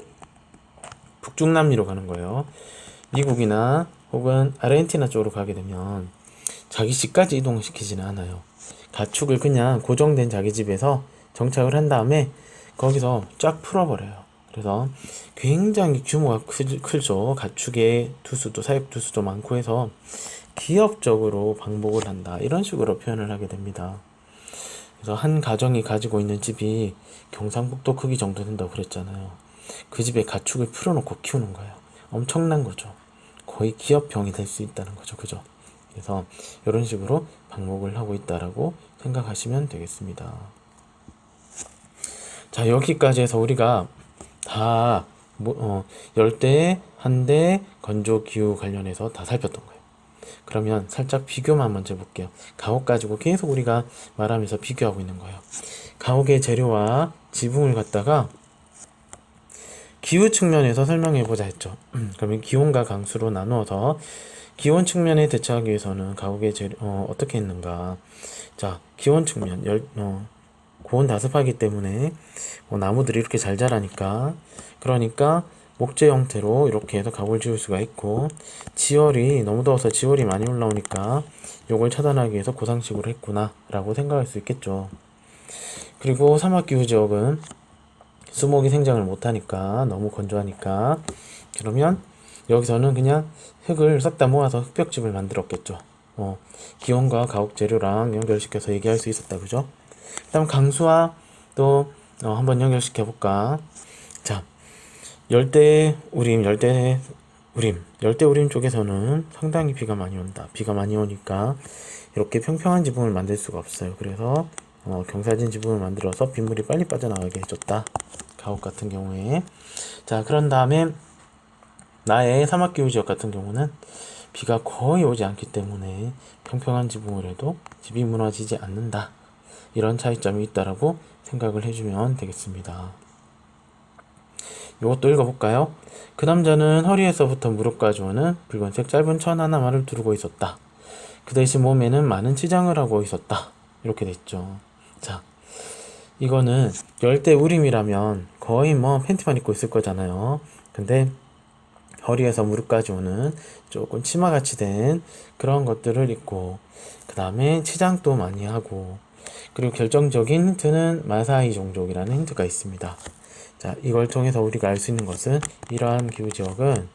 북중남미로 가는 거예요. 미국이나 혹은 아르헨티나 쪽으로 가게 되면 자기 집까지 이동시키지는 않아요. 가축을 그냥 고정된 자기 집에서 정착을 한 다음에 거기서 쫙 풀어버려요. 그래서 굉장히 규모가 크죠. 가축의 두수도, 사육 두수도 많고 해서 기업적으로 방목을 한다, 이런 식으로 표현을 하게 됩니다. 그래서 한 가정이 가지고 있는 집이 경상북도 크기 정도 된다고 그랬잖아요. 그 집에 가축을 풀어놓고 키우는 거예요. 엄청난 거죠. 거의 기업형이 될 수 있다는 거죠. 그죠? 그래서 이런 식으로 방목을 하고 있다라고 생각하시면 되겠습니다. 자, 여기까지 해서 우리가 다 열대, 한대, 건조 기후 관련해서 다 살폈던 거예요. 그러면 살짝 비교만 먼저 해볼게요. 가옥 가지고 계속 우리가 말하면서 비교하고 있는 거예요. 가옥의 재료와 지붕을 갖다가 기후 측면에서 설명해 보자 했죠. 그러면 기온과 강수로 나누어서 기온 측면에 대처하기 위해서는 가옥의 재료 어떻게 했는가. 자, 기온 측면, 고온 다습하기 때문에 나무들이 이렇게 잘 자라니까, 그러니까 목재 형태로 이렇게 해서 가옥을 지을 수가 있고, 지열이 너무 더워서 지열이 많이 올라오니까 요걸 차단하기 위해서 고상식으로 했구나 라고 생각할 수 있겠죠. 그리고 사막기후 지역은 수목이 생장을 못하니까, 너무 건조하니까, 그러면 여기서는 그냥 흙을 싹 다 모아서 흙벽집을 만들었겠죠. 기온과 가옥 재료랑 연결시켜서 얘기할 수 있었다. 그죠? 그 다음 강수와 또 한번 연결시켜 볼까. 자, 열대우림 쪽에서는 상당히 비가 많이 온다. 비가 많이 오니까 이렇게 평평한 지붕을 만들 수가 없어요. 그래서 경사진 지붕을 만들어서 빗물이 빨리 빠져나가게 해줬다. 가옥 같은 경우에. 자, 그런 다음에 나의 사막기후 지역 같은 경우는 비가 거의 오지 않기 때문에 평평한 지붕을 해도 집이 무너지지 않는다. 이런 차이점이 있다라고 생각을 해주면 되겠습니다. 이것도 읽어볼까요? 그 남자는 허리에서부터 무릎까지 오는 붉은색 짧은 천 하나만을 두르고 있었다. 그 대신 몸에는 많은 치장을 하고 있었다. 이렇게 됐죠. 자, 이거는 열대우림이라면 거의 팬티만 입고 있을 거잖아요. 근데 허리에서 무릎까지 오는 조금 치마같이 된 그런 것들을 입고, 그 다음에 치장도 많이 하고, 그리고 결정적인 힌트는 마사이 종족이라는 힌트가 있습니다. 자, 이걸 통해서 우리가 알 수 있는 것은 이러한 기후지역은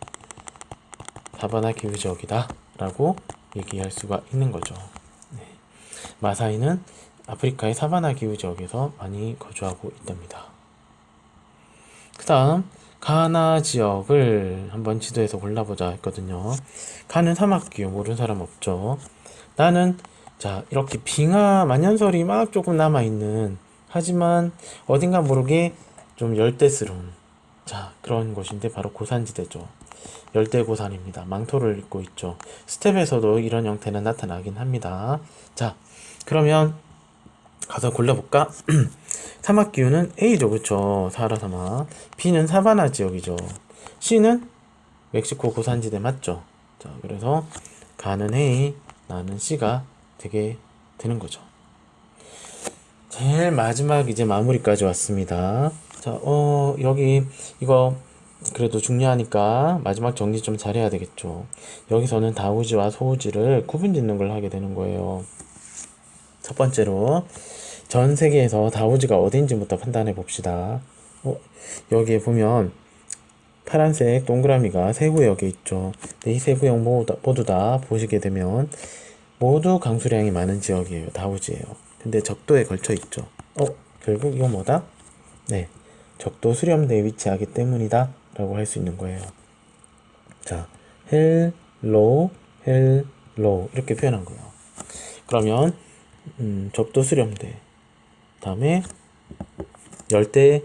사바나 기후지역이다 라고 얘기할 수가 있는 거죠. 네. 마사이는 아프리카의 사바나 기후지역에서 많이 거주하고 있답니다. 그 다음 가나 지역을 한번 지도에서 골라보자 했거든요. 가는 사막기후, 모르는 사람 없죠. 나는 자, 이렇게 빙하 만연설이 막 조금 남아있는, 하지만 어딘가 모르게 좀 열대스러운, 자, 그런 곳인데 바로 고산지대죠. 열대고산입니다. 망토를 입고 있죠. 스텝에서도 이런 형태는 나타나긴 합니다. 자, 그러면 가서 골라볼까? 사막 기후는 A죠, 그쵸? 사하라 사막. B는 사바나 지역이죠. C는 멕시코 고산지대 맞죠? 자, 그래서 가는 A, 나는 C가 되게 되는 거죠. 제일 마지막 이제 마무리까지 왔습니다. 자, 여기 이거 그래도 중요하니까 마지막 정리 좀 잘해야 되겠죠. 여기서는 다우지와 소우지를 구분 짓는 걸 하게 되는 거예요. 첫 번째로 전 세계에서 다우지가 어딘지부터 판단해 봅시다. 여기에 보면 파란색 동그라미가 세 구역에 있죠. 이 세 구역 모두 다 보시게 되면 모두 강수량이 많은 지역이에요. 다우지예요. 근데 적도에 걸쳐 있죠. 결국 이건 뭐다? 네, 적도 수렴대에 위치하기 때문이다 라고 할 수 있는 거예요. 자, 헬, 로우, 헬, 로우 이렇게 표현한 거예요. 그러면 적도 수렴대 다음에 열대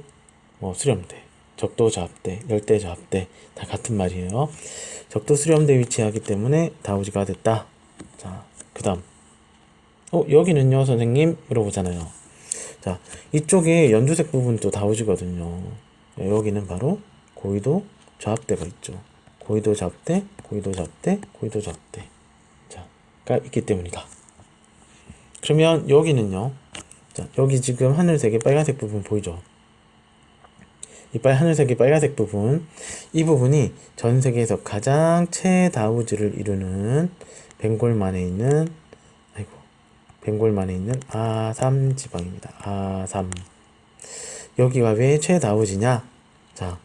수렴대, 적도 저압대, 열대 저압대 다 같은 말이에요. 적도 수렴대에 위치하기 때문에 다우지가 됐다. 자, 그 다음 여기는요 선생님 물어보잖아요. 자, 이쪽에 연두색 부분도 다우지거든요. 여기는 바로 고위도 저압대가 있죠. 고위도 저압대, 고위도 저압대, 고위도 저압대 자가 있기 때문이다. 그러면 여기는요. 자, 여기 지금 하늘색의 빨간색 부분 보이죠? 이 하늘색의 빨간색 부분, 이 부분이 전 세계에서 가장 최다우지를 이루는 벵골만에 있는 아삼 지방입니다. 아삼. 여기가 왜 최다우지냐? 자,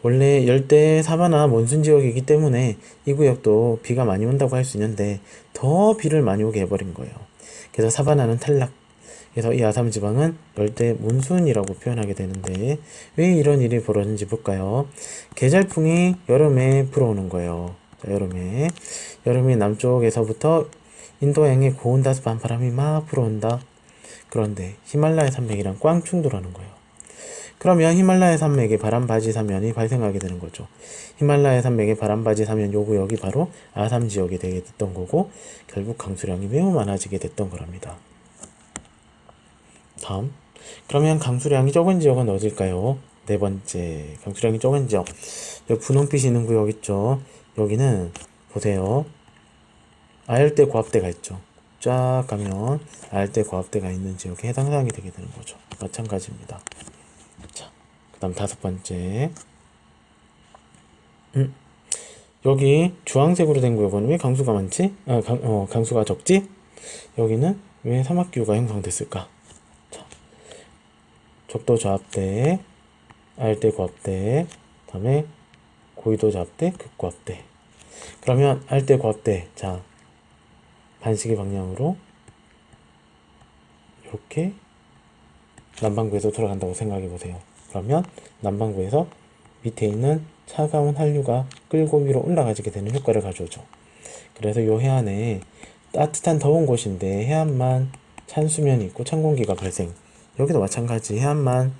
원래 열대 사바나 몬순 지역이기 때문에 이 구역도 비가 많이 온다고 할 수 있는데 더 비를 많이 오게 해버린 거예요. 그래서 사바나는 탈락. 그래서 이 아삼 지방은 열대 몬순이라고 표현하게 되는데 왜 이런 일이 벌어지는지 볼까요? 계절풍이 여름에 불어오는 거예요. 자, 여름에 남쪽에서부터 인도양의 고온다습한 바람이 막 불어온다. 그런데 히말라야 산맥이랑 꽝 충돌하는 거예요. 그러면 히말라야 산맥의 바람바지 사면이 발생하게 되는 거죠. 히말라야 산맥의 바람바지 사면 요 구역이 바로 아삼 지역이 되게 됐던 거고 결국 강수량이 매우 많아지게 됐던 거랍니다. 다음, 그러면 강수량이 적은 지역은 어딜까요? 네 번째, 강수량이 적은 지역. 여기 분홍빛이 있는 구역 있죠? 여기는 보세요. 아열대 고압대가 있죠. 쫙 가면 아열대 고압대가 있는 지역에 해당 사항이 되게 되는 거죠. 마찬가지입니다. 자, 그 다음 다섯 번째. 여기 주황색으로 된 구역은 왜 강수가 많지? 강수가 적지? 여기는 왜 사막기후가 형성됐을까? 자, 적도 저압대, 아열대 고압대, 다음에 고위도 저압대, 극고압대. 그러면 아열대 고압대, 자, 반시계 방향으로 이렇게 남반구에서 돌아간다고 생각해 보세요. 그러면 남반구에서 밑에 있는 차가운 한류가 끌고 위로 올라가지게 되는 효과를 가져오죠. 그래서 이 해안에 따뜻한 더운 곳인데 해안만 찬 수면이 있고 찬 공기가 발생. 여기도 마찬가지 해안만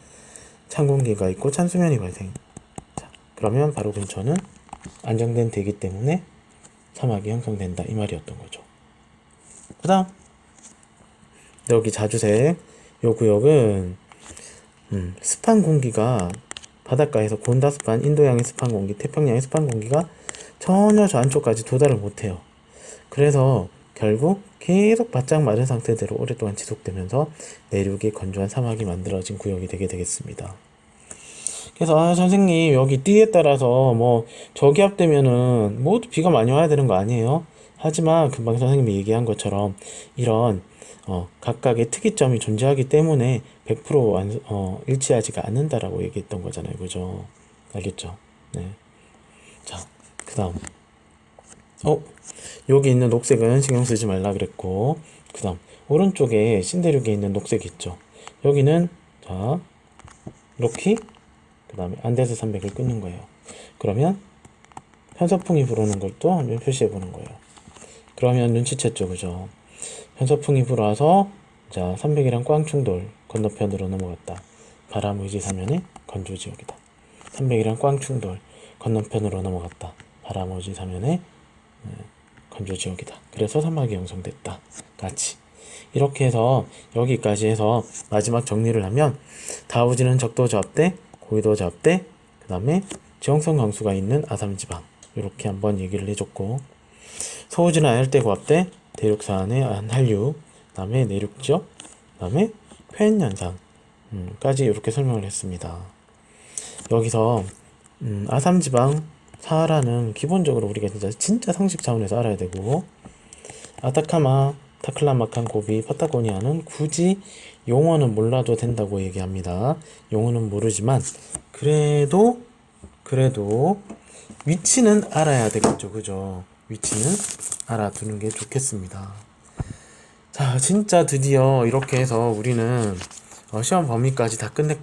찬 공기가 있고 찬 수면이 발생. 자, 그러면 바로 근처는 안정된 대기 때문에 사막이 형성된다 이 말이었던 거죠. 그 다음 여기 자주색 요 구역은 습한 공기가 바닷가에서 고온다습한 인도양의 습한 공기, 태평양의 습한 공기가 전혀 저 안쪽까지 도달을 못해요. 그래서 결국 계속 바짝 마른 상태대로 오랫동안 지속되면서 내륙에 건조한 사막이 만들어진 구역이 되게 되겠습니다. 그래서 선생님 여기 띠에 따라서 뭐 저기압되면은 모두 비가 많이 와야 되는 거 아니에요? 하지만 금방 선생님이 얘기한 것처럼 이런 각각의 특이점이 존재하기 때문에 100% 일치하지가 않는다라고 얘기했던 거잖아요. 그죠? 알겠죠? 네. 자, 그 다음. 여기 있는 녹색은 신경 쓰지 말라 그랬고, 그 다음. 오른쪽에 신대륙에 있는 녹색 있죠? 여기는, 자, 로키, 그 다음에 안데스 산맥을 끊는 거예요. 그러면, 편서풍이 불어오는 걸 또 한번 표시해 보는 거예요. 그러면 눈치챘죠, 그죠? 편서풍이 불어와서 자 산맥이랑 꽝 충돌 건너편으로 넘어갔다. 바람 의지 사면의 건조 지역이다. 산맥이랑 꽝 충돌 건너편으로 넘어갔다. 바람 의지 사면의 건조 지역이다. 그래서 사막이 형성됐다. 같이 이렇게 해서 여기까지 해서 마지막 정리를 하면 다우지는 적도 저압대, 고위도 저압대, 그 다음에 지형성 강수가 있는 아삼지방 이렇게 한번 얘기를 해줬고, 서우지는 아열대 고압대, 대륙산의 한류, 그 다음에 내륙지역, 그 다음에 회인 현상 까지 이렇게 설명을 했습니다. 여기서 아삼지방 사하라는 기본적으로 우리가 진짜 상식 차원에서 알아야 되고, 아타카마, 타클라마칸, 고비, 파타고니아는 굳이 용어는 몰라도 된다고 얘기합니다. 용어는 모르지만 그래도 위치는 알아야 되겠죠, 그죠? 위치는 알아두는 게 좋겠습니다. 자, 진짜 드디어 이렇게 해서 우리는 시험 범위까지 다 끝냈고